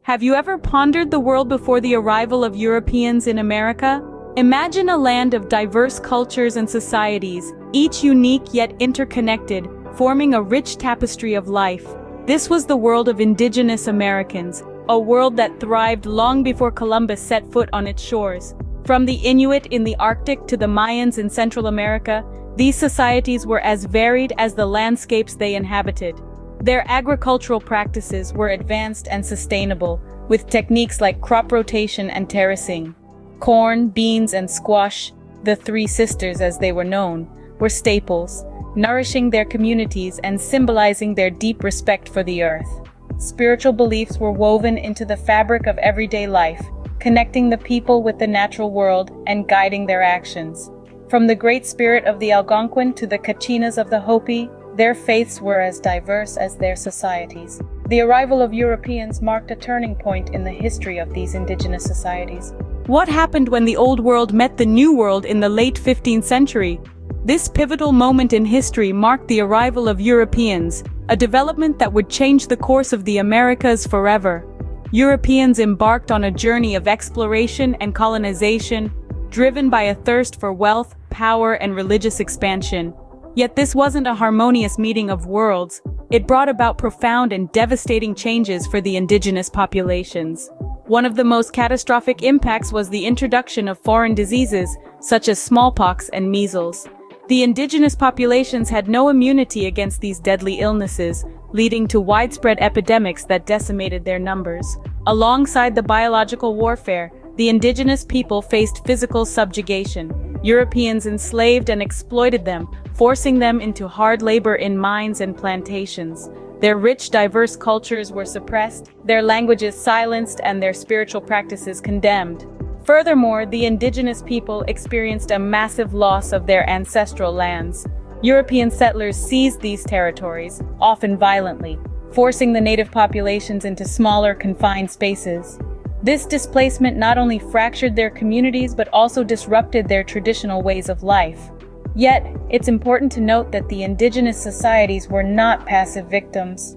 Have you ever pondered the world before the arrival of Europeans in America? Imagine a land of diverse cultures and societies, each unique yet interconnected, forming a rich tapestry of life. This was the world of Indigenous Americans, a world that thrived long before Columbus set foot on its shores. From the Inuit in the Arctic to the Mayans in Central America, these societies were as varied as the landscapes they inhabited. Their agricultural practices were advanced and sustainable, with techniques like crop rotation and terracing. Corn, beans, and squash, the Three Sisters as they were known, were staples, nourishing their communities and symbolizing their deep respect for the earth. Spiritual beliefs were woven into the fabric of everyday life, connecting the people with the natural world and guiding their actions. From the Great Spirit of the Algonquin to the Kachinas of the Hopi, their faiths were as diverse as their societies. The arrival of Europeans marked a turning point in the history of these indigenous societies. What happened when the Old World met the New World in the late 15th century? This pivotal moment in history marked the arrival of Europeans, a development that would change the course of the Americas forever. Europeans embarked on a journey of exploration and colonization, driven by a thirst for wealth, power, and religious expansion. Yet this wasn't a harmonious meeting of worlds. It brought about profound and devastating changes for the indigenous populations. One of the most catastrophic impacts was the introduction of foreign diseases, such as smallpox and measles. The indigenous populations had no immunity against these deadly illnesses, leading to widespread epidemics that decimated their numbers. Alongside the biological warfare, the indigenous people faced physical subjugation. Europeans enslaved and exploited them, forcing them into hard labor in mines and plantations. Their rich, diverse cultures were suppressed, their languages silenced, and their spiritual practices condemned. Furthermore, the indigenous people experienced a massive loss of their ancestral lands. European settlers seized these territories, often violently, forcing the native populations into smaller, confined spaces. This displacement not only fractured their communities but also disrupted their traditional ways of life. Yet, it's important to note that the indigenous societies were not passive victims.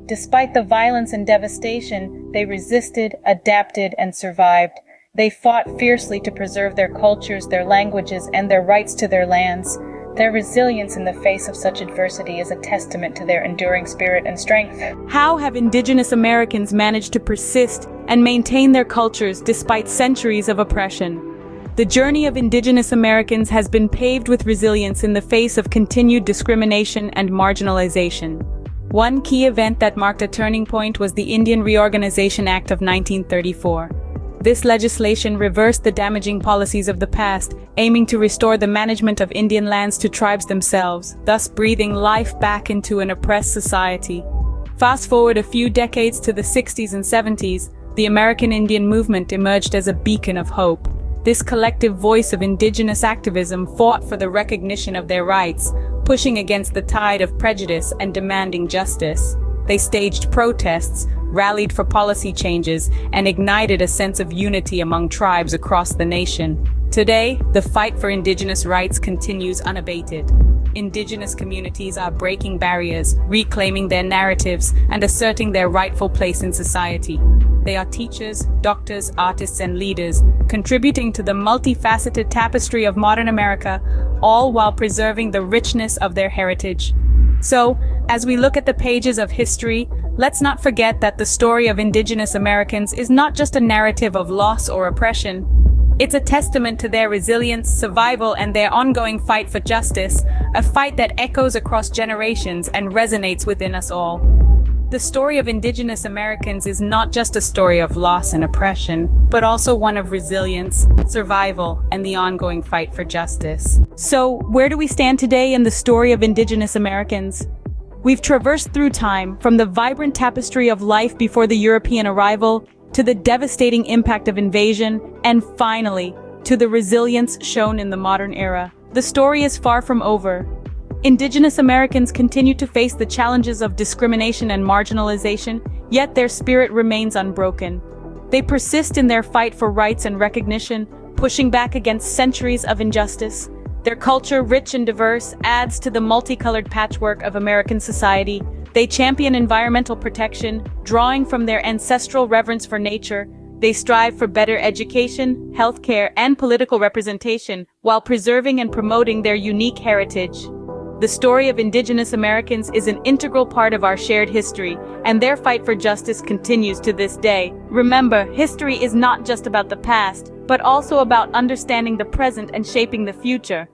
Despite the violence and devastation, they resisted, adapted, and survived. They fought fiercely to preserve their cultures, their languages, and their rights to their lands. Their resilience in the face of such adversity is a testament to their enduring spirit and strength. How have Indigenous Americans managed to persist and maintain their cultures despite centuries of oppression? The journey of Indigenous Americans has been paved with resilience in the face of continued discrimination and marginalization. One key event that marked a turning point was the Indian Reorganization Act of 1934. This legislation reversed the damaging policies of the past, aiming to restore the management of Indian lands to tribes themselves, thus breathing life back into an oppressed society. Fast forward a few decades to the 60s and 70s, the American Indian movement emerged as a beacon of hope. This collective voice of indigenous activism fought for the recognition of their rights, pushing against the tide of prejudice and demanding justice. They staged protests, rallied for policy changes, and ignited a sense of unity among tribes across the nation. Today, the fight for indigenous rights continues unabated. Indigenous communities are breaking barriers, reclaiming their narratives, and asserting their rightful place in society. They are teachers, doctors, artists, and leaders, contributing to the multifaceted tapestry of modern America, all while preserving the richness of their heritage. So, as we look at the pages of history, let's not forget that the story of Indigenous Americans is not just a narrative of loss or oppression. It's a testament to their resilience, survival, and their ongoing fight for justice, a fight that echoes across generations and resonates within us all. The story of Indigenous Americans is not just a story of loss and oppression, but also one of resilience, survival, and the ongoing fight for justice. So, where do we stand today in the story of Indigenous Americans? We've traversed through time, from the vibrant tapestry of life before the European arrival, to the devastating impact of invasion, and finally, to the resilience shown in the modern era. The story is far from over. Indigenous Americans continue to face the challenges of discrimination and marginalization, yet their spirit remains unbroken. They persist in their fight for rights and recognition, pushing back against centuries of injustice. Their culture, rich and diverse, adds to the multicolored patchwork of American society, They champion environmental protection, drawing from their ancestral reverence for nature. They strive for better education, healthcare, and political representation, while preserving and promoting their unique heritage. The story of Indigenous Americans is an integral part of our shared history, and their fight for justice continues to this day. Remember, history is not just about the past, but also about understanding the present and shaping the future.